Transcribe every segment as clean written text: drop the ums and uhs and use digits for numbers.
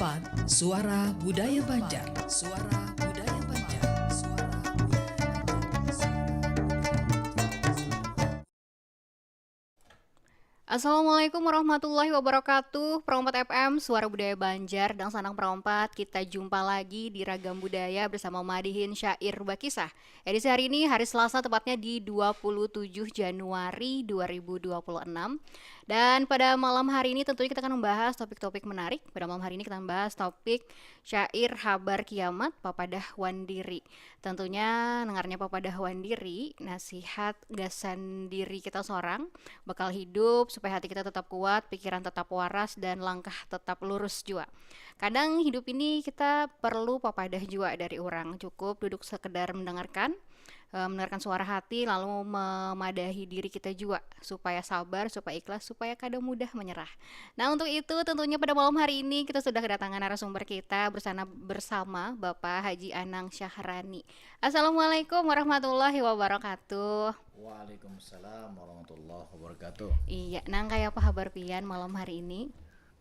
94 Suara Budaya Banjar. Suara Budaya Banjar. Suara Assalamualaikum warahmatullahi wabarakatuh. Perompat FM, Suara Budaya Banjar dan Sanang Perompat. Kita jumpa lagi di Ragam Budaya bersama Madihin Syair Bakisah. Edisi hari ini hari Selasa tepatnya di 27 Januari 2026. Dan pada malam hari ini tentunya kita akan membahas topik-topik menarik. Pada malam hari ini kita membahas topik syair Habar Kiamat Papadah Wandiri. Tentunya dengarnya Papadah Wandiri, nasihat gasan diri kita seorang, bakal hidup supaya hati kita tetap kuat, pikiran tetap waras, dan langkah tetap lurus jua. Kadang hidup ini kita perlu papadah jua dari orang. Cukup duduk sekedar mendengarkan suara hati, lalu memadahi diri kita juga supaya sabar, supaya ikhlas, supaya kadang mudah menyerah. Nah, untuk itu tentunya pada malam hari ini kita sudah kedatangan narasumber kita bersama Bapak Haji Anang Syahrani. Assalamualaikum warahmatullahi wabarakatuh. Waalaikumsalam warahmatullahi wabarakatuh. Iya, Nang kayak apa kabar pian malam hari ini?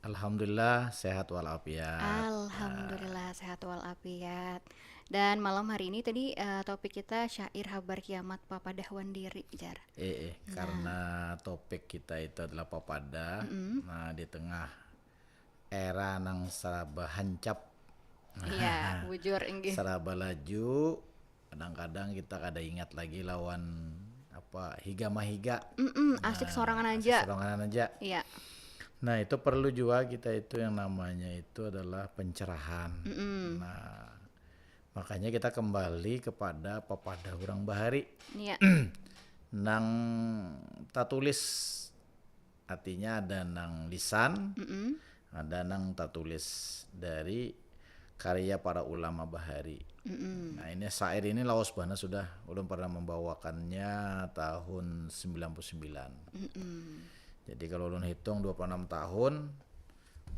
Alhamdulillah sehat walafiat. Alhamdulillah sehat walafiat. Dan malam hari ini tadi topik kita syair Habar Kiamat Papadah Wandiri, Jar. Karena topik kita itu adalah papada. Nah, di tengah era nang saraba hancap, Iya, bujur inggih. saraba laju, kadang-kadang kita kada ingat lagi lawan apa higa mahiga. Asik sorangan aja. Sorangan aja. Iya. Nah, itu perlu juga kita itu yang namanya itu adalah pencerahan. Nah, makanya kita kembali kepada papada urang bahari. Iya. Nang tatulis, artinya ada nang lisan, ada nang tatulis dari karya para ulama bahari. Nah, ini syair ini lawas bana sudah ulun pernah membawakannya tahun 99. Jadi kalau ulun hitung 26 tahun,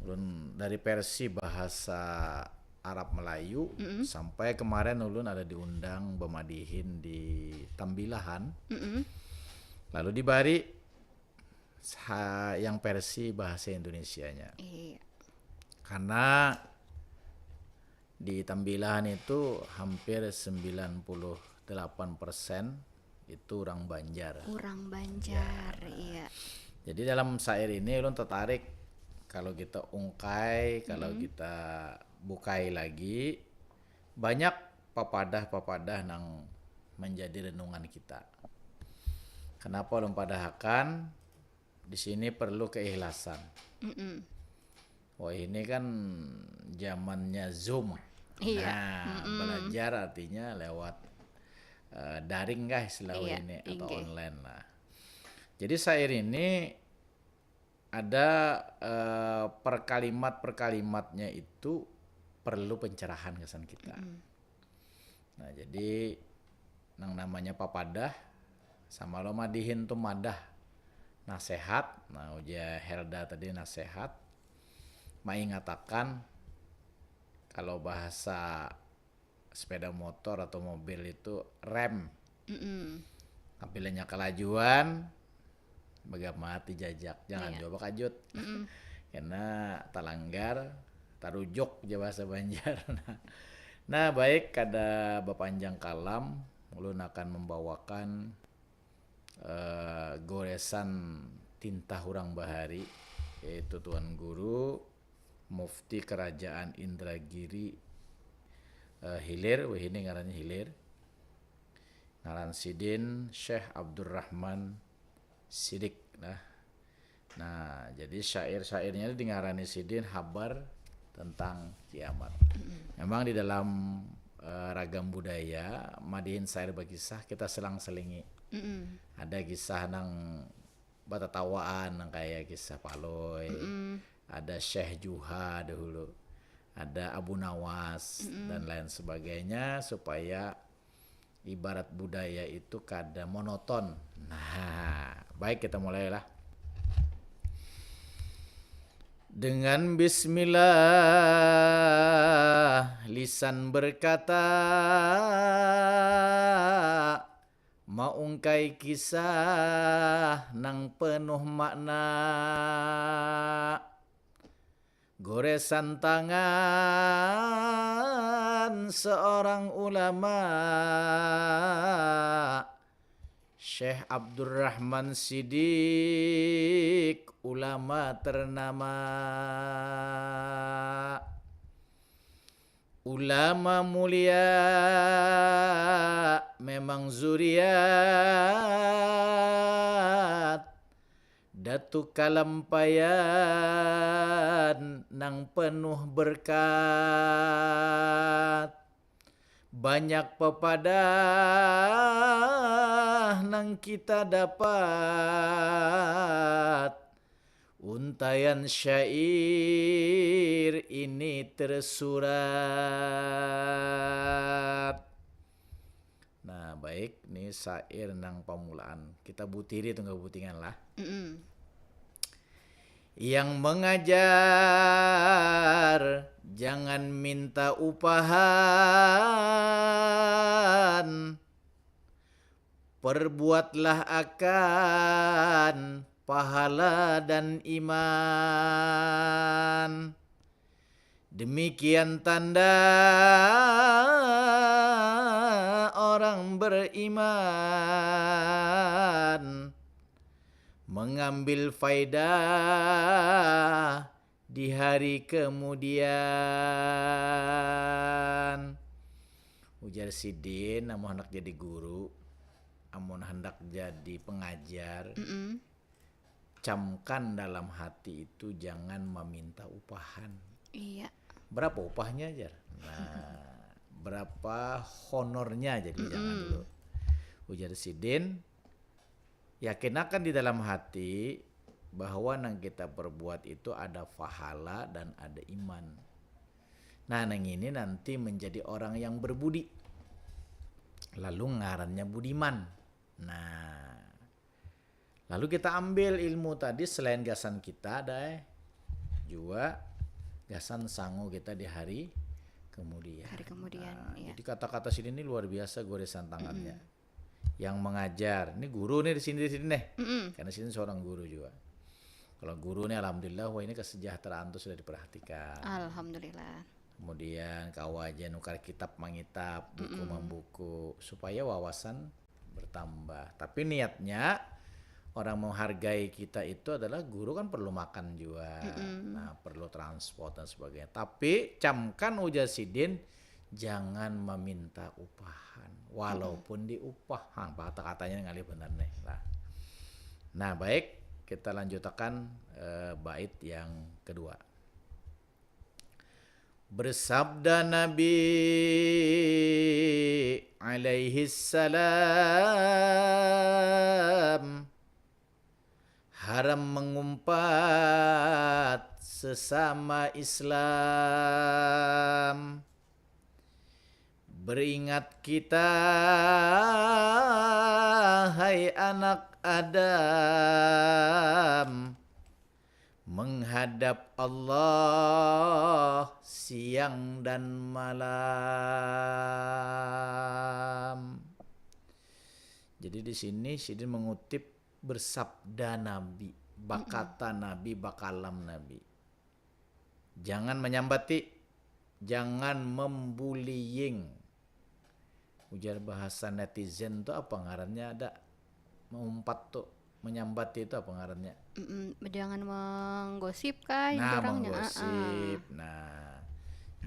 ulun dari versi bahasa Arab Melayu sampai kemarin ulun ada diundang Bemadihin di Tambilahan. Lalu di Bari yang versi bahasa Indonesianya. Iya. Karena di Tambilahan itu hampir 98% itu orang Banjar. Orang Banjar, iya. Jadi dalam syair ini ulun tertarik kalau kita ungkai, kalau kita bukai lagi, banyak papadah-papadah nang menjadi renungan kita. Kenapa ulun padahakan? Di sini perlu keikhlasan. Wah, ini kan zamannya Zoom. Iya. Nah, belajar artinya lewat daring guys selalu Iya, ini atau inggih. online lah. Jadi syair ini ada perkalimatnya itu perlu pencerahan kesan kita. Nah, jadi yang namanya papadah sama lo madihin tuh madah nasehat. Nah, uja Helda tadi nasehat. Mai ngatakan kalau bahasa sepeda motor atau mobil itu rem. Apabila kelajuan begamati jajak, jangan coba kajut. Karena talanggar tarujuk aja bahasa Banjar. Nah, baik kada bepanjang kalam, ulun akan membawakan goresan tinta hurang bahari, yaitu Tuan Guru Mufti Kerajaan Indragiri Hilir. Wah, ini ngarannya Hilir. Ngaran Sidin Syekh Abdurrahman Sidik. Nah, jadi syair-syairnya di ngarani Sidin Habar tentang kiamat. Memang di dalam ragam budaya Madihin Syair Bakisah kita selang-selingi. Ada kisah nang batatawaan nang kayak kisah Paloy. Ada Syekh Juha dahulu. Ada Abu Nawas dan lain sebagainya supaya ibarat budaya itu kada monoton. Nah, baik kita mulailah. Dengan bismillah lisan berkata, maungkai kisah nang penuh makna. goresan tangan seorang ulama, Syekh Abdurrahman Siddiq, ulama ternama, ulama mulia, memang zuriat Datu Kalampayan nang penuh berkat, banyak pepadah nang kita dapat, untayan syair ini tersurat. Nah baik, nih syair nang pamulaan. Kita butiri tunggu butingan lah. Yang mengajar jangan minta upahan, perbuatlah akan pahala dan iman. Demikian tanda orang beriman, mengambil faidah di hari kemudian. Ujar Sidin, namun hendak jadi guru, amun hendak jadi pengajar, camkan dalam hati itu jangan meminta upahan. Iya. Berapa upahnya aja? Nah, berapa honornya jadi jangan dulu. Ujar Sidin, yakinakan di dalam hati bahwa yang kita perbuat itu ada pahala dan ada iman. Nah, yang ini nanti menjadi orang yang berbudi. Lalu ngarannya budiman. Nah, lalu kita ambil ilmu tadi, selain gasan kita ada juga gasan sangu kita di hari kemudian. Hari kemudian, Nah, iya. jadi kata-kata sini ini luar biasa goresan tangannya. Yang mengajar, ini guru nih di sini nih, karena sini seorang guru juga. Kalau guru nih alhamdulillah, wah ini kesejahteraan tuh sudah diperhatikan. Alhamdulillah. Kemudian kawaja nukar kitab mangitab, buku membuku, supaya wawasan bertambah. Tapi niatnya orang menghargai kita itu adalah guru kan perlu makan juga, nah perlu transport dan sebagainya. Tapi camkan ujar Sidin, jangan meminta upahan, walaupun diupah. Kata-katanya ngalih benar nih. Nah baik, kita lanjutkan bait yang kedua. Bersabda Nabi alaihi salam, haram mengumpat sesama Islam. Beringat kita hai anak Adam, menghadap Allah siang dan malam. Jadi di sini Sidin mengutip bersabda Nabi, bakata Nabi, bakalam Nabi. Jangan menyambati, jangan membullying. Ujar bahasa netizen tuh apa ngarannya ada? Mengumpat tuh, menyambati itu apa ngarannya? Jangan menggosip kan Nah, orangnya. menggosip. Nah,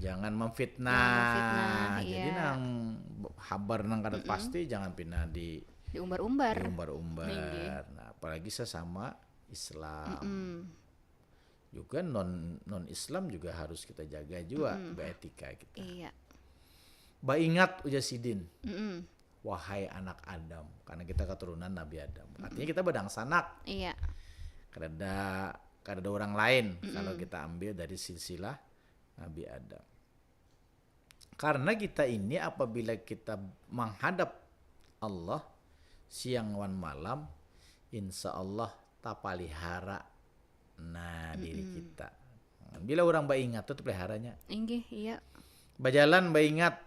jangan memfitnah. Jangan memfitnah, Jadi iya. nang habar nang kada pasti jangan pernah Diumbar-umbar. diumbar-umbar. Tinggi. Nah, apalagi sesama Islam. Juga non Islam juga harus kita jaga juga beretika kita. Iya. Ingat ujar Sidin, wahai anak Adam, karena kita keturunan Nabi Adam. Artinya kita bedangsanak. Iya. Kada ada orang lain kalau kita ambil dari silsilah Nabi Adam. Karena kita ini apabila kita menghadap Allah siang wan malam, insya Allah tapalihara diri kita. Bila orang ingat itu peliharanya. Inggih, iya. Bajalan ingat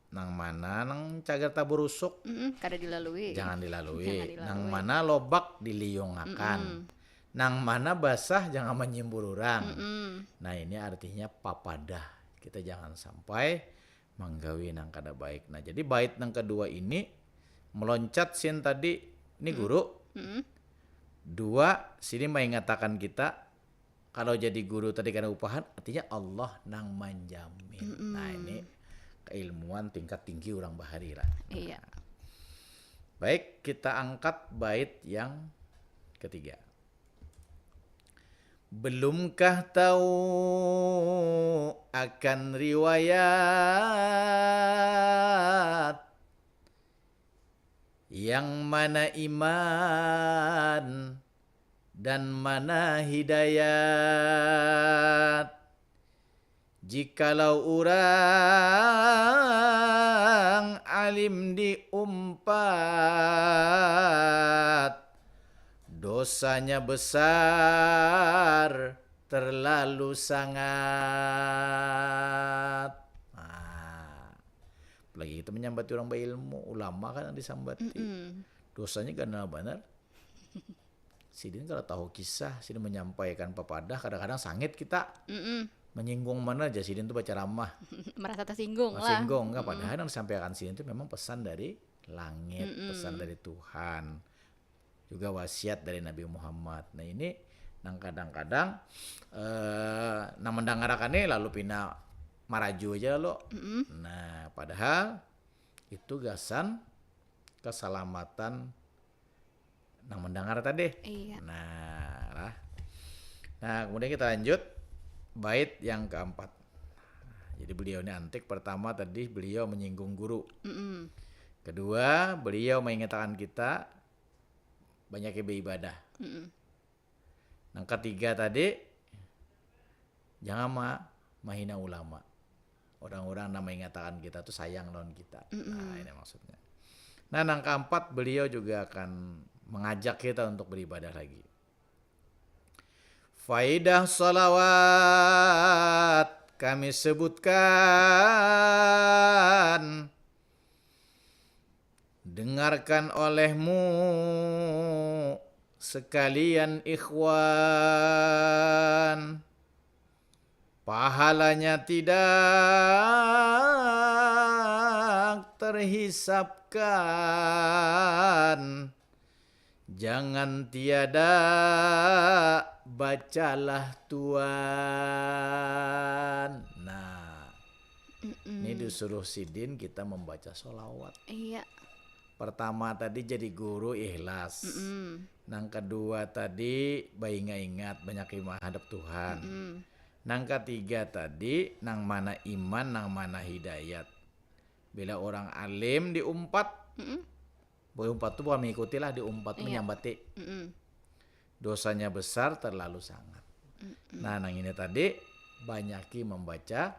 nang mana nang cagar tabur rusuk Kada dilalui. jangan dilalui. Jangan dilalui. Nang mana lobak diliyongakan. Nang mana basah jangan menyimbur orang. Mm-mm. Nah ini artinya papadah. Kita jangan sampai menggawi nang kada baik. Nah jadi bait nang kedua ini meloncat sin tadi ini guru. Mm-mm. Dua sini mengatakan kita kalau jadi guru tadi karena upahan artinya Allah nang menjamin. Nah ini keilmuan tingkat tinggi orang bahari lah. Iya. Baik, kita angkat bait yang ketiga. Belumkah tahu akan riwayat yang mana iman dan mana hidayat? Jikalau orang alim diumpat, dosanya besar terlalu sangat. Nah, apalagi kita menyambati orang berilmu, ulama kan yang disambati. Dosanya karena benar. Sidin kalau tahu kisah, Sidin menyampaikan papadah, kadang-kadang sangit kita. Menyinggung mana aja Sidin itu baca ramah. Merasa tersinggung lah. Tersinggung enggak, padahal yang disampaikan Sidin itu memang pesan dari langit, pesan dari Tuhan. Juga wasiat dari Nabi Muhammad. Nah ini nang kadang-kadang nang mendengarkannya lalu pina maraju aja lo. Nah padahal itu gasan keselamatan nang mendengar tadi. Iya. Nah kemudian kita lanjut bait yang keempat. Jadi beliau ini antik. Pertama tadi beliau menyinggung guru. Kedua beliau mengingatkan kita banyak beribadah. Yang ketiga tadi jangan mahina ulama. Orang-orang yang mengatakan kita tuh sayang lawan kita. Nah ini maksudnya. Nah yang keempat beliau juga akan mengajak kita untuk beribadah lagi. Faidah salawat kami sebutkan, dengarkan olehmu sekalian ikhwan, pahalanya tidak terhisapkan. Jangan tiada bacalah Tuhan. Nah, ini disuruh Sidin kita membaca sholawat. Iya. Pertama tadi jadi guru ikhlas. Nang kedua tadi bayi ingat banyak iman hadap Tuhan. Nang ketiga tadi nang mana iman, nang mana hidayat. Bila orang alim diumpat, umpat itu bukan mengikuti lah, diumpat menyambati. Dosanya besar terlalu sangat. Nah nang ini tadi banyaki membaca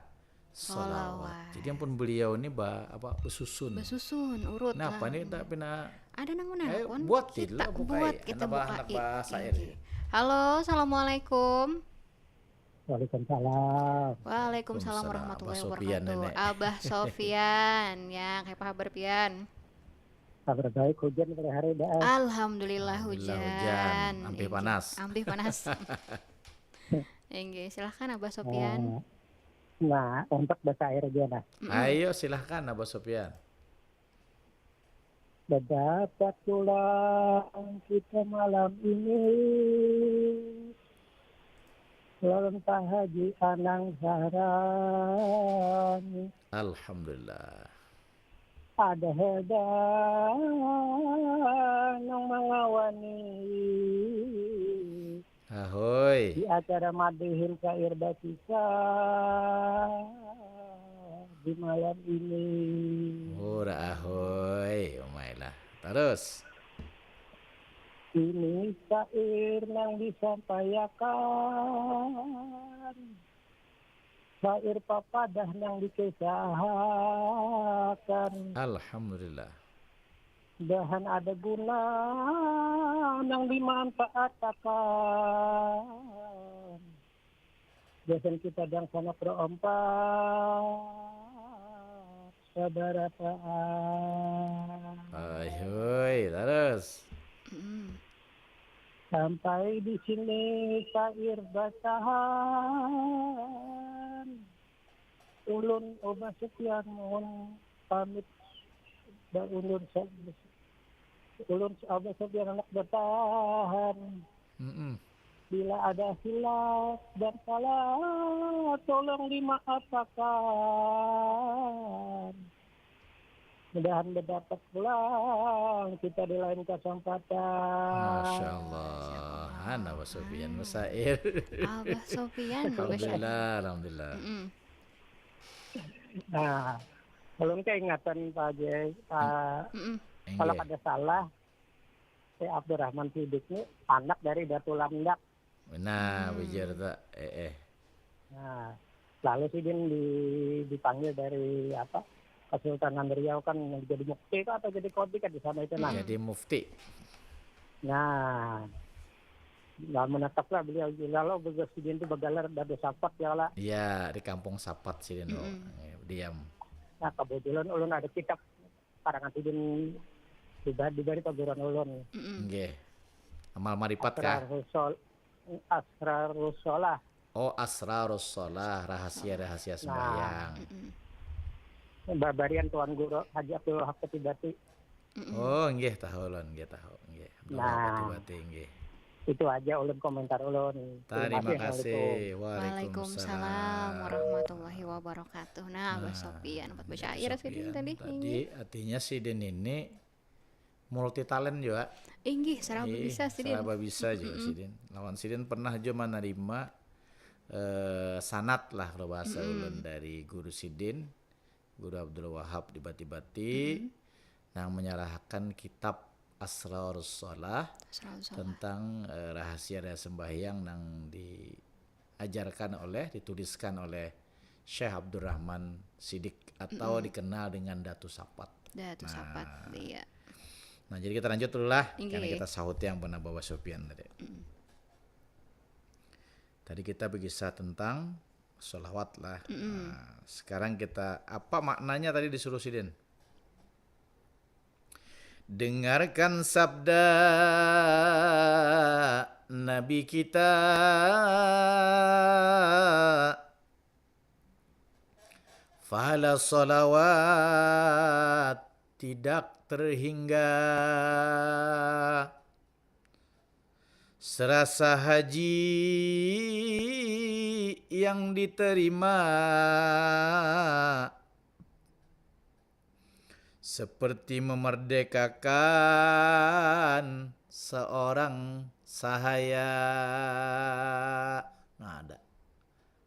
sholawat. Jadi ampun beliau ini besusun urut nah lah. apa nih tak pina ada nang mana pun buat kita bukai. kita Anak bukai. bahasa ini. Halo, assalamualaikum. Waalaikumsalam. Waalaikumsalam warahmatullahi Abah Sofian, wabarakatuh. Nenek. Abah Sofian, ya kayak kabar Pian? Kabar baik, hujan pada hari ini. Alhamdulillah Alhamdulillah, hujan. hampir Enggih. panas. Hampir panas. Enggih, silahkan Abah Sofian. Nah, untuk bahasa air aja nah. Ayo silahkan Abah Sofian. Dapat pulang kita malam ini, lentah haji anang sarang, Alhamdulillah. ada hedang yang mengawani Ahoy. di acara madihin syair bakisah di malam ini. Ora ahoy. Umailah. Terus. Ini syair yang disampaikan, syair papadah yang dikisahkan, Alhamdulillah. bahan ada guna yang dimanfaatkan. Biasanya kita yang sama perempat seberapaan. Ahoy. Terus. Sampai di sini syair bacaan. Ulun Oma Sufyan mohon pamit. Dan ulun Oma Sufyan anak bertahan. Mm-mm. Bila ada hilaf dan salah, tolong dimaafkan. Mudahan mendapat pulang kita di lain kesempatan. Masya Allah. Hana Abah Sofyan Masair. Abah Sofyan, Abah Syair. Alhamdulillah. Mm-mm. Nah, belum keingatan Pak Jai. Mm-mm. Kalau Enggak. ada salah, si Abdurrahman Sidik ini anak dari Datul Lamdak. Nah, bijar tak. Nah, lalu Sidin dipanggil dari Kesultanan Riau kan jadi mufti kan atau jadi kodi kan di sana itu nah. Jadi mufti. Nah, nggak menetaplah beliau lalu beliau Sidin itu begalar dari Sapat ya lah. Iya, di kampung Sapat sih Dino. Diam. Nah, kebetulan ulun ada kitab karangan Sidin diberi paguran ulun. Nggih. Amal maripat kah? Asrarus Sholah. Oh, asrarus shalah, rahasia-rahasia sembahyang. Babarian Tuan Guru Haji Abdul Wahab Ketibati. Oh, nggih tahu lon, nggih tahu, nggih. Nah. Bati nggih. Itu aja ulun komentar ulun. Terima Assalamualaikum. kasih. Waalaikumsalam warahmatullahi wabarakatuh. Nah, Abah Sofyan buat syair Sidin tadi. Tadi artinya Sidin ini multi talent juga. Inggih, seraba bisa Sidin. Seraba bisa juga Sidin. Lawan Sidin pernah cuma menerima sanat lah kalau bahasa ulun dari guru Sidin, Guru Abdul Wahab di Bati-Bati, yang menyerahkan kitab Asrarus Shalah tentang rahasia-rahasia sembahyang yang dituliskan oleh Syekh Abdurrahman Sidik atau dikenal dengan Datu Sapat. Datu Sapat, iya. Nah, jadi kita lanjut dulu lah, Inggih. karena kita sahut yang pernah bawa Sofyan tadi. Tadi kita berkisah tentang sholawat lah. Nah, sekarang kita, apa maknanya tadi disuruh Sidin? Dengarkan sabda Nabi kita, fahala sholawat tidak terhingga, serasa haji yang diterima, seperti memerdekakan seorang sahaya. Nah, ada.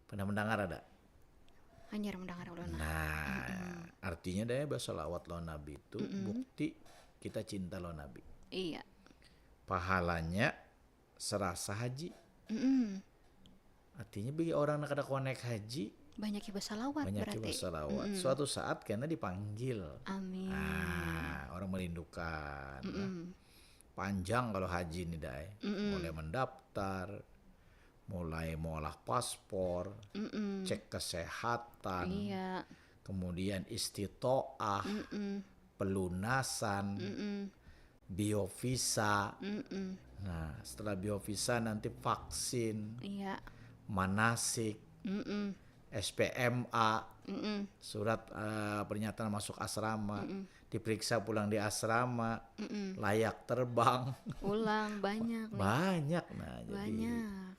Pernah mendengar ada? Hanyar mendengar ulun. Nah, artinya dari bersolawat lo Nabi itu bukti kita cinta lo Nabi. Iya. Pahalanya serasa haji. Artinya bagi orang yang kada konek haji, Banyak ibadah salawat banyak berarti. bersolawat. Suatu saat karena dipanggil. Amin. Nah, orang merindukan. Panjang kalau haji nih Dai. Mulai mendaftar, mulai mengolah paspor, cek kesehatan, Iya. kemudian istitoah, pelunasan, biovisa. Nah, setelah biovisa nanti vaksin, Iya. manasik, SPMA, surat pernyataan masuk asrama, diperiksa pulang di asrama, layak terbang, Ulang banyak nih. banyak. Nah, jadi Banyak.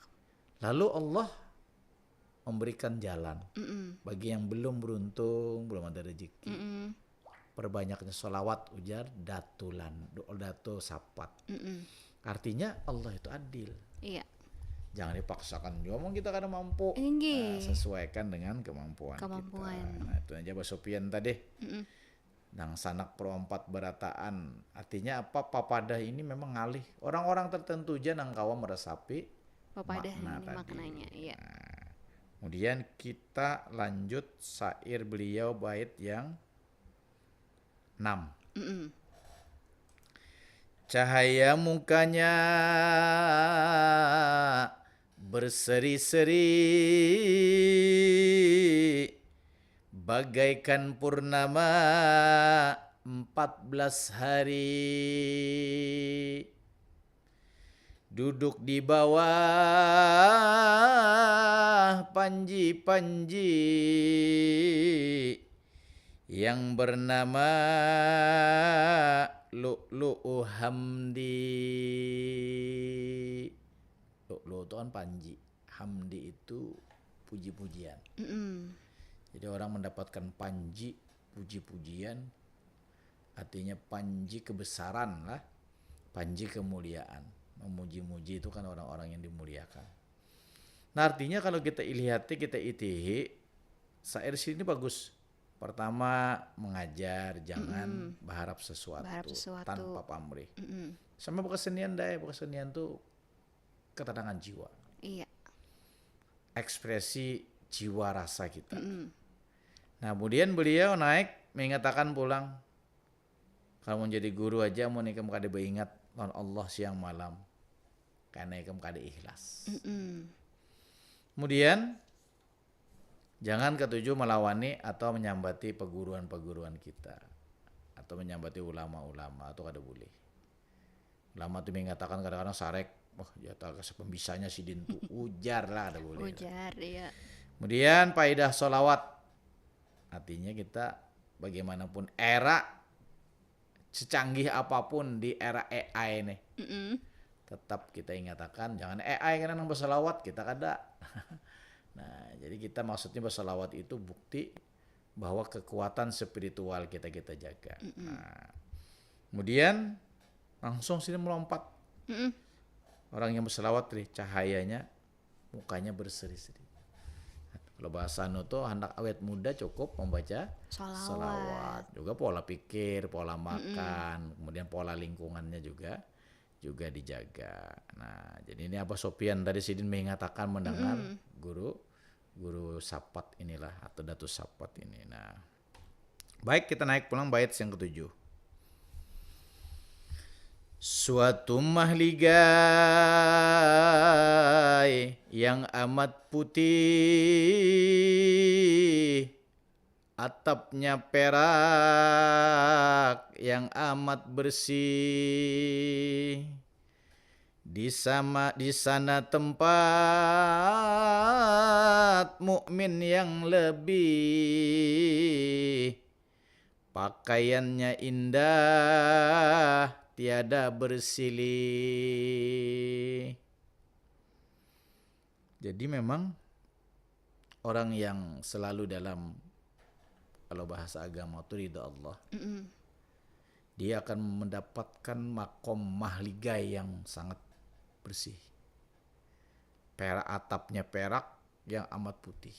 lalu Allah memberikan jalan bagi yang belum beruntung, belum ada rezeki. Perbanyaknya sholawat, ujar Datu Sapat. Artinya Allah itu adil. Iya. Jangan dipaksakan. Ngomong kita kadang mampu. Inggih. Nah, sesuaikan dengan kemampuan kita. Nah, itu aja Mbak Sopian tadi. Nang sanak perompat berataan. Artinya apa? Papadah ini memang ngalih. Orang-orang tertentu aja nang kawa meresapi Papadah makna ini tadi. maknanya. Iya. Kemudian kita lanjut syair beliau bait yang 6. Cahaya mukanya berseri-seri bagaikan purnama 14 hari, duduk di bawah panji-panji yang bernama Lu'lu'u Hamdi. Lu'lu' itu kan panji, Hamdi itu puji-pujian. Jadi orang mendapatkan panji, puji-pujian, artinya panji kebesaran lah, panji kemuliaan. Memuji-muji itu kan orang-orang yang dimuliakan. Nah artinya kalau kita ilihati, kita itihi, syair sini bagus. Pertama mengajar, jangan berharap sesuatu tanpa pamrih. Sama kesenian kesenian tuh ketenangan jiwa. Iya. Ekspresi jiwa rasa kita. Nah kemudian beliau naik mengatakan pulang, kalau mau jadi guru aja mau nikam kada beringat lawan Allah siang malam, karena ikam kada ikhlas. Kemudian jangan ketujuh melawani atau menyambati perguruan-perguruan kita, atau menyambati ulama-ulama, atau kada boleh. Ulama itu mengatakan kadang-kadang sarek, jatah pembisanya si dintu ujar lah, ada boleh. Ujar, iya. Kemudian faedah sholawat, artinya kita bagaimanapun era secanggih apapun di era AI nih, tetap kita ingatakan jangan AI karena nang berselawat kita kada. Nah jadi kita maksudnya berselawat itu bukti bahwa kekuatan spiritual kita jaga. Nah, kemudian langsung sini melompat. Orang yang berselawat nih cahayanya mukanya berseri-seri. Kalau bahasa itu hendak awet muda cukup membaca selawat. Juga pola pikir, pola makan, kemudian pola lingkungannya juga dijaga. Nah, jadi ini Abah Sopyan tadi Sidin mengatakan mendengar guru Sapat inilah atau Datuk Sapat ini. Nah, baik kita naik pulang bait yang ke-7. Suatu mahligai yang amat putih, atapnya perak yang amat bersih. Di sana tempat mukmin yang lebih, pakaiannya indah tiada bersilih. Jadi memang orang yang selalu dalam, kalau bahasa agama itu ridha Allah, dia akan mendapatkan makom mahligai yang sangat bersih. Perak, atapnya perak yang amat putih.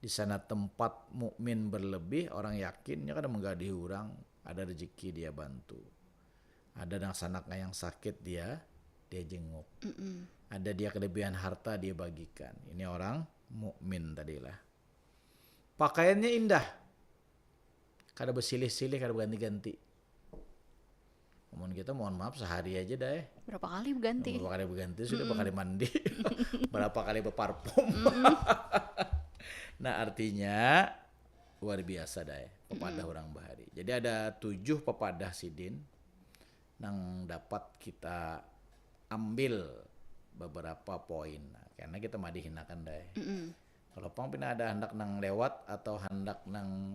Di sana tempat mukmin berlebih, orang yakinnya kadang menggadihi orang, ada rezeki dia bantu. Ada sanaknya yang sakit dia jenguk. Ada dia kelebihan harta dia bagikan. Ini orang mukmin tadilah. Pakaiannya indah. Kada bersilih-silih, kada berganti-ganti. Namun kita mohon maaf sehari aja dah Berapa kali berganti? Berapa kali berganti, sudah berapa kali mandi. Berapa kali berparfum. Nah artinya luar biasa dah pepadah orang bahari. Jadi ada 7 pepadah Sidin yang dapat kita ambil beberapa poin. Nah, karena kita madihinakan dah. Kalau pang pina ada hendak nang lewat atau hendak nang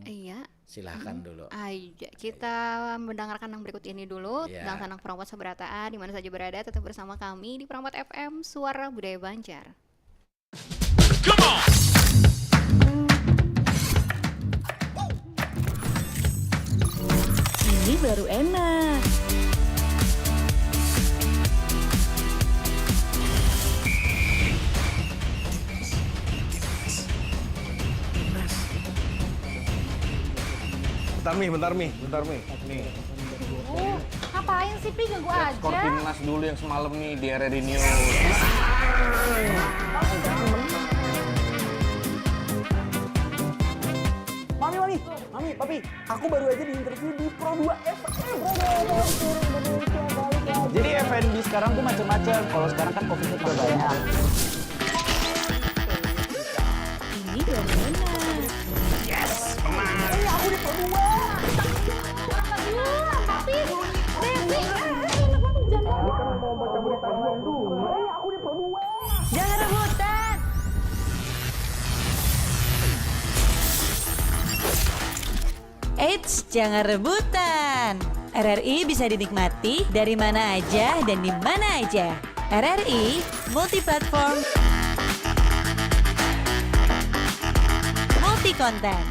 silahkan dulu. Aja kita mendengarkan yang berikut ini dulu tentang Sanak Perompat Seberataan, di mana saja berada tetap bersama kami di Perompat FM Suara Budaya Banjar. Come on. Ini baru enak. Bentar Mi. Nih. Ngapain sih, Pi? Ganggu aja. Skor timnas dulu yang semalam nih di RRI News. Mami, Papi, aku baru aja diinterview di Pro 2 FM. Jadi F&B sekarang tuh macam-macam. Kalau sekarang kan COVID-nya juga banyak. Ini baru enak. Aku di Pro 2. Papi, Devi, enak banget jangan. Jangan rebutan. Eits, jangan rebutan. RRI bisa dinikmati dari mana aja dan di mana aja. RRI multiplatform, multi konten.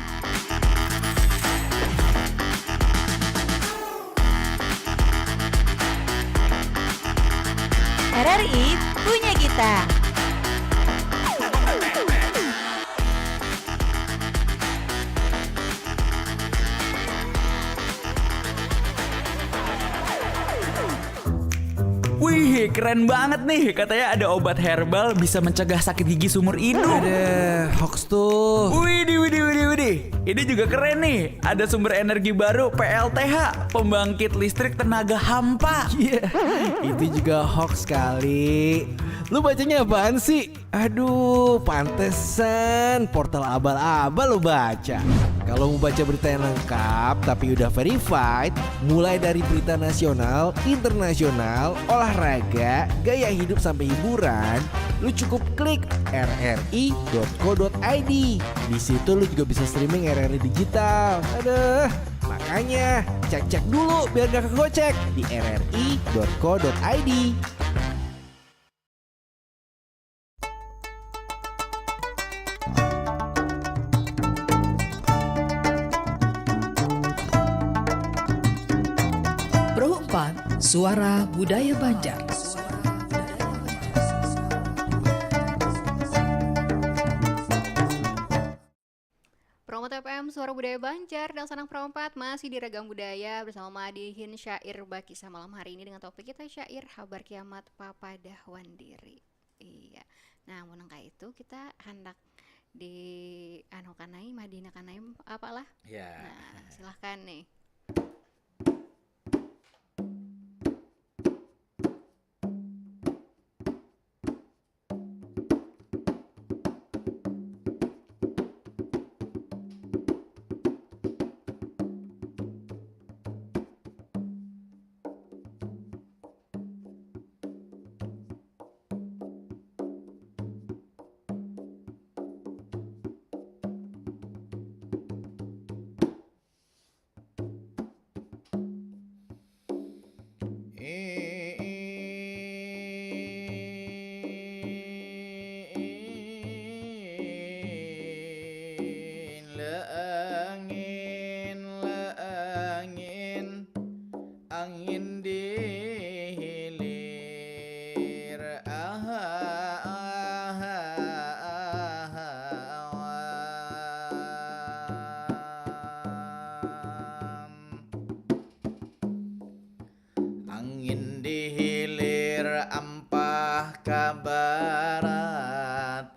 RRI punya kita. Wih, keren banget nih. Katanya ada obat herbal bisa mencegah sakit gigi seumur hidup. Ada hoax tuh. Widih. Ini juga keren nih. Ada sumber energi baru PLTH, pembangkit listrik tenaga hampa. Iya, itu juga hoax kali. Lu bacanya apaan sih? Aduh, pantesan portal abal-abal lu baca. Kalau mau baca berita yang lengkap tapi udah verified, mulai dari berita nasional, internasional, olahraga, gaya hidup sampai hiburan, lu cukup klik rri.co.id. Di situ lu juga bisa streaming RRI digital. Aduh, makanya cek dulu biar gak kegocek di rri.co.id. Pro 4 Suara Budaya Banjar. Pro 4 FM Suara Budaya Banjar dan Sanang Pro 4 masih di Ragam Budaya bersama Madihin Syair Bakisah malam hari ini dengan topik kita syair Habar Kiamat Papadahwan Diri. Iya. Nah, menengah itu kita hendak di Anokanai Madinah Kanai apalah. Ya. Nah, silahkan nih. Angin dihilir angin dihilir ampah ke barat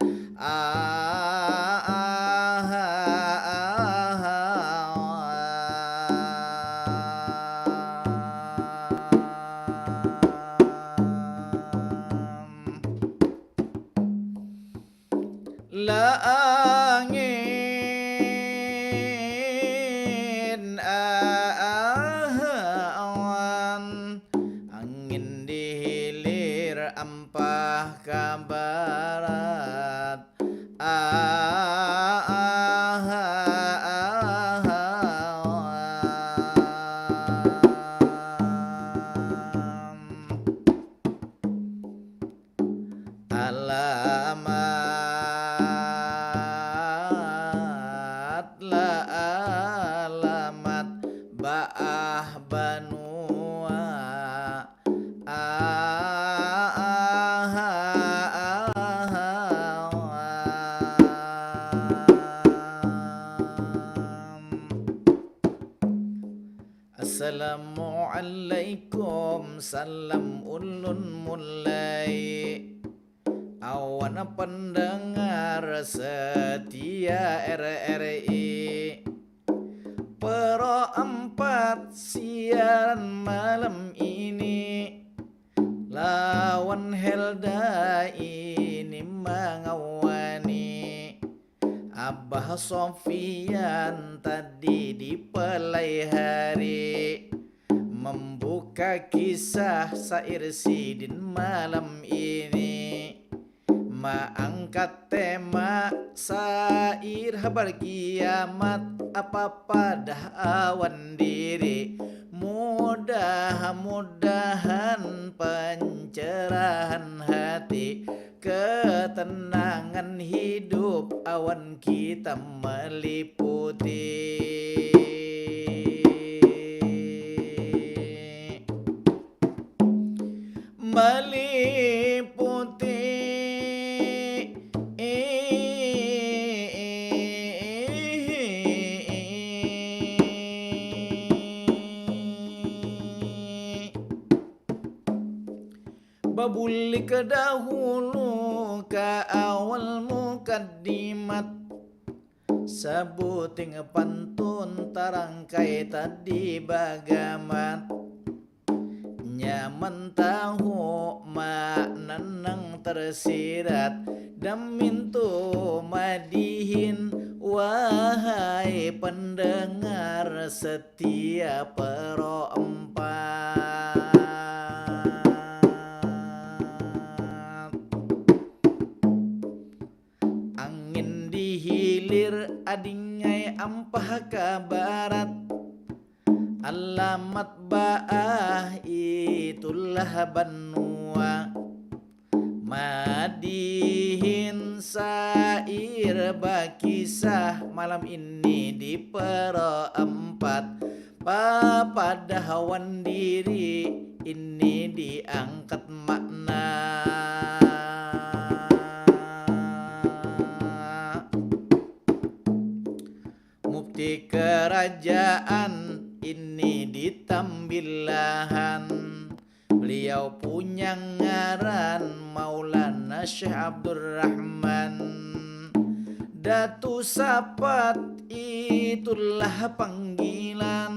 la angin awan angin dihilir ampah ke barat alamat ba'ah banua Assalamualaikum salam ulun mulai awan pendengar setia RRI Pro 4 siaran malam ini lawan Helda ini mengawani Abah Sofian tadi di pelai hari membuka Buka kisah sair sidin malam ini, mengangkat tema sair habar kiamat, apa pada awan diri. Mudah-mudahan pencerahan hati, ketenangan hidup awan kita meliputi. Babulik dahulu ke awal mukaddimat, sebuting pantun tarangkai tadi bagamat. Nyaman tahu makna nang tersirat, damintu madihin wahai pendengar setia perempat. Angin dihilir adingai ampah ke barat, alamat ba'ah itulah Banua. Madihin sair bakisah malam ini di perempat, pada hawan diri ini diangkat makna. Mufti kerajaan ini ditambilahan, beliau punya ngaran Maulana Syekh Abdurrahman. Datu Sapat itulah panggilan,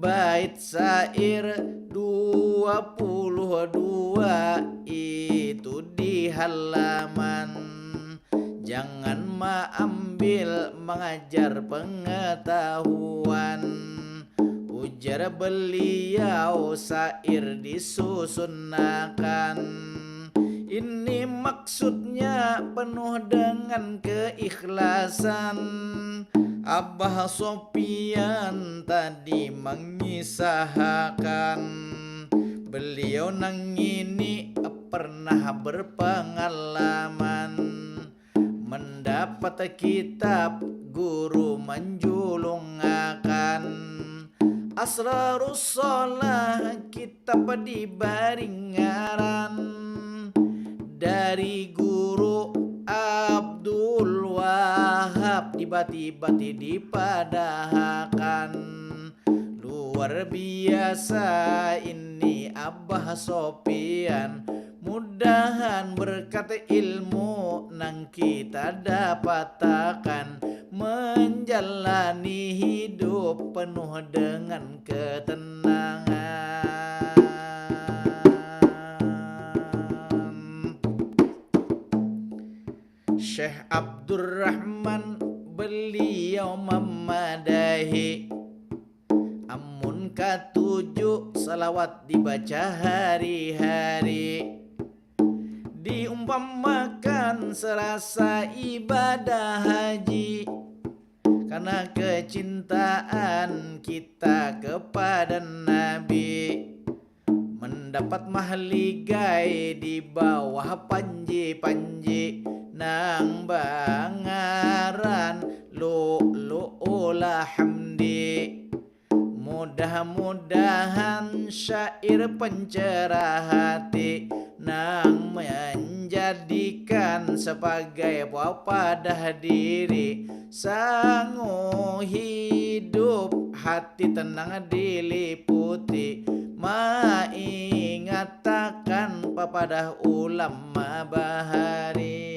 bait sair 22 itu di halaman. Jangan mengambil mengajar pengetahuan, ujar beliau sair disusunakan. Ini maksudnya penuh dengan keikhlasan. Abah Sofyan tadi mengisahkan, beliau nang ini pernah berpengalaman, mendapat kitab guru menjulungakan. Asrarus Shalah kitab dibaringaran, dari guru Abdul Wahab dibati-bati dipadahkan. Luar biasa ini Abah Sofyan, mudahan berkat ilmu nang kita dapatakan, menjalani hidup penuh dengan ketenangan. Syekh Abdurrahman beliau memadahi, amun katujuh salawat dibaca hari-hari, diumpamakan serasa ibadah haji, karena kecintaan kita kepada Nabi. Mendapat mahligai di bawah panji-panji nang bangaran lu'lu'ul hamdi. Mudah-mudahan syair pencerah hati nang menjadikan sebagai wapadah diri, sanggup hidup hati tenang diliputi, mengatakan papadah ulama bahari.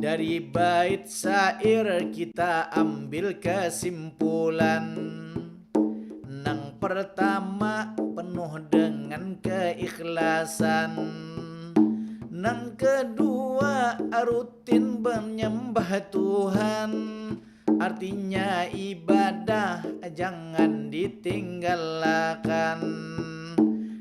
Dari bait syair kita ambil kesimpulan, nang pertama penuh dengan keikhlasan, Nang kedua rutin menyembah Tuhan, artinya ibadah jangan ditinggalkan.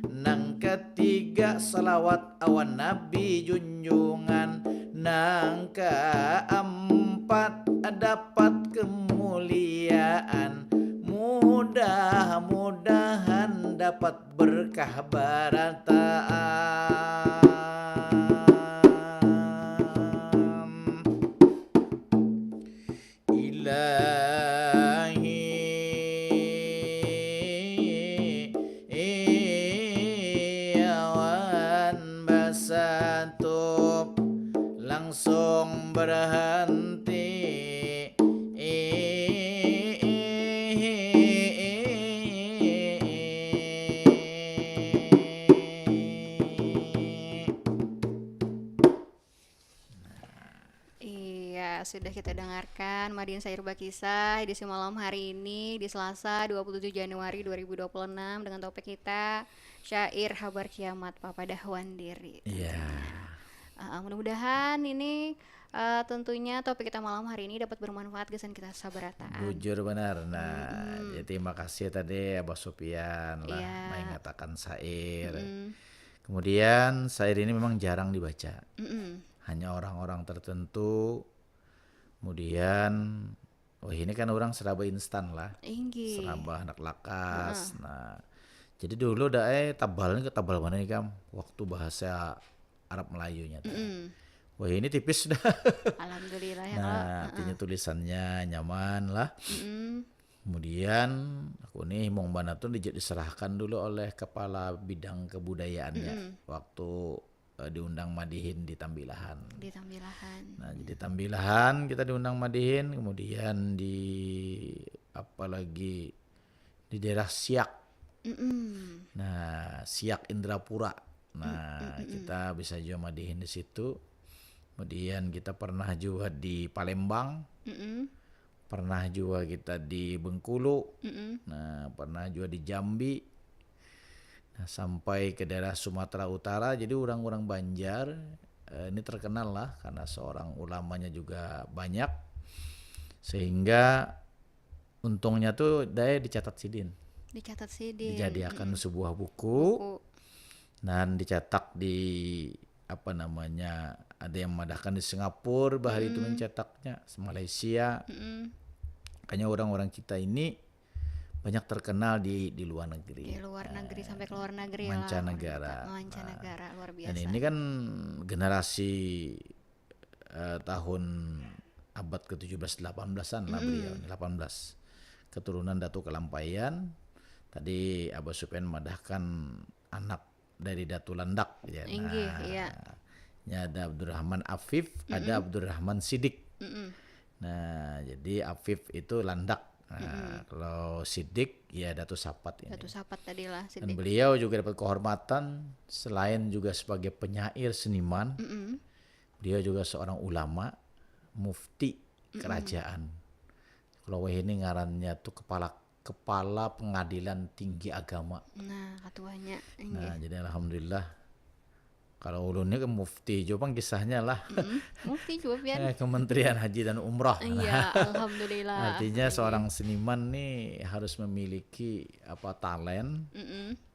Nang ketiga salawat awan Nabi junjungan. Nang keempat dapat kemuliaan. Mudah-mudahan dapat berkah barataan. Awan basatup langsung berhenti. Iya, sudah kita dengarkan Madihin Syair Bakisah edisi malam hari ini di Selasa 27 Januari 2026 dengan topik kita Syair Habar Kiamat Papa Dahwan Diri. Iya. Mudah-mudahan ini tentunya topik kita malam hari ini dapat bermanfaat gesan kita sabarataan. Bujur benar. Nah, ya terima kasih tadi Abah Sofian lah Iya. mengatakan syair. Kemudian syair ini memang jarang dibaca. Hanya orang-orang tertentu. Kemudian ini kan orang seraba instan lah. Inggih. Seraba anak lakas. Nah, jadi dulu tabalnya ke tabal mana nih Kam? Waktu bahasa Arab Melayunya. Wah ini tipis dah. Alhamdulillah ya. Nah, artinya tulisannya nyaman lah. Kemudian aku nih Mong Banatun diserahkan dulu oleh kepala bidang kebudayaannya waktu diundang Madihin di Tambilahan. Di Tambilahan. Nah, jadi Tambilahan kita diundang Madihin, kemudian di apalagi di daerah Siak. Nah, Siak Indrapura. Nah, kita bisa juga Madihin di situ. Kemudian kita pernah juga di Palembang. Pernah juga kita di Bengkulu. Nah, pernah juga di Jambi. Nah, sampai ke daerah Sumatera Utara. Jadi orang-orang Banjar ini terkenal lah karena seorang ulamanya juga banyak. Sehingga untungnya tuh daya dicatat sidin. Dicatat sidin. Dijadikan sebuah buku. Dan dicetak di ada yang memadahkan di Singapura, bahari itu mencetaknya, Malaysia. Makanya orang-orang kita ini banyak terkenal di luar negeri. Di luar negeri sampai ke luar negeri mancanegara. Mancanegara luar biasa. Dan ini kan generasi tahun abad ke-17-18an lah beliau, 18. Keturunan Datu Kelampaian. Tadi Abah Sofian memadahkan anak dari Datu Landak ya. Iya. Ada Abdurrahman Afif, ada Abdurrahman Sidik. Nah, jadi Afif itu Landak. Nah, kalau Sidik ya Datu Sapat ini. Datu Sapat tadi lah Dan Sidik. beliau juga dapat kehormatan selain juga sebagai penyair seniman. Beliau juga seorang ulama, mufti kerajaan. Kalau ini ngarannya tuh kepala pengadilan tinggi agama. Nah, ketuanya. Nah, jadi alhamdulillah kalau ulunnya ke mufti, coba kisahnya lah. Mufti juga biar. Kementerian Haji dan Umrah. Iya, alhamdulillah. Artinya seorang seniman nih harus memiliki talent.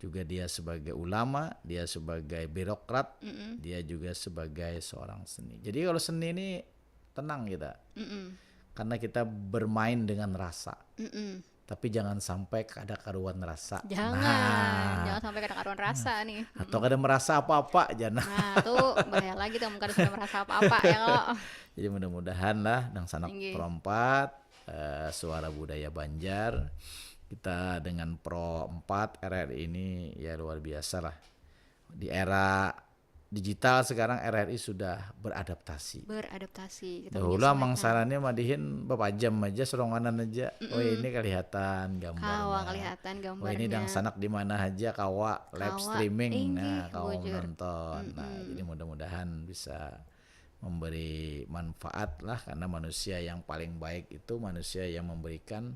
Juga dia sebagai ulama, dia sebagai birokrat, dia juga sebagai seorang seni. Jadi kalau seni ini tenang kita. Karena kita bermain dengan rasa. Tapi jangan sampai ada karuan rasa. Jangan sampai ada karuan rasa nih. Atau kada merasa apa-apa jangan. Nah, tuh bahaya lagi tuh kada sudah merasa apa-apa ya kalau. Jadi mudah-mudahan lah dan sanak perempat suara budaya Banjar kita dengan Pro 4 RRI ini ya luar biasa lah. Di era digital sekarang RRI sudah beradaptasi. Kita dahulu mangsalannya Madihin beberapa jam aja seronganan aja. Oh ini kelihatan gambarnya. Kelihatan gambarnya. Oh ini dang sanak di mana aja live streaming. Nah, kau nonton. Nah, jadi mudah-mudahan bisa memberi manfaat lah karena manusia yang paling baik itu manusia yang memberikan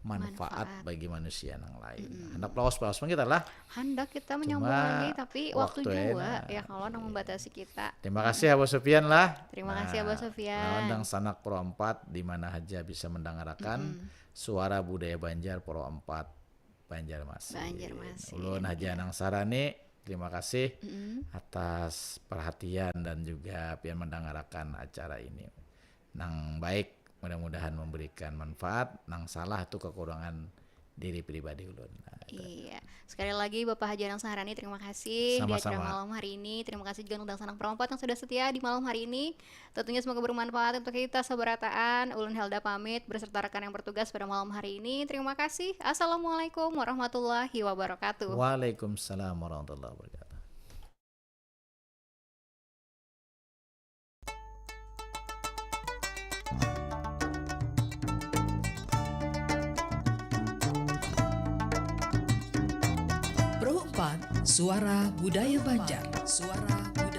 manfaat bagi manusia yang lain. Hendak lawas kita lah. Hendak kita menyambung Cuma lagi tapi waktu juga enak. ya kalau nang membatasi kita. Terima kasih Abah Sofian lah. Terima kasih Abah Sofian. Lawan sanak Pro 4 di mana aja bisa mendengarkan suara budaya Banjar Pro 4 Banjarmasin. Ulun Haji Anang Sarani, terima kasih atas perhatian dan juga pian mendengarkan acara ini. Nang baik, mudah-mudahan memberikan manfaat. Nang salah itu kekurangan diri pribadi ulun. Iya, sekali lagi Bapak Haji Anang Saharani, terima kasih di acara Sama-sama. malam hari ini. Terima kasih juga untuk Sanang Perompat yang sudah setia di malam hari ini. Tentunya semoga bermanfaat untuk kita seberataan. Ulun Helda pamit beserta rekan yang bertugas pada malam hari ini. Terima kasih. Assalamualaikum warahmatullahi wabarakatuh. Waalaikumsalam warahmatullahi wabarakatuh. Pro 4 Suara Budaya Banjar. Suara Budaya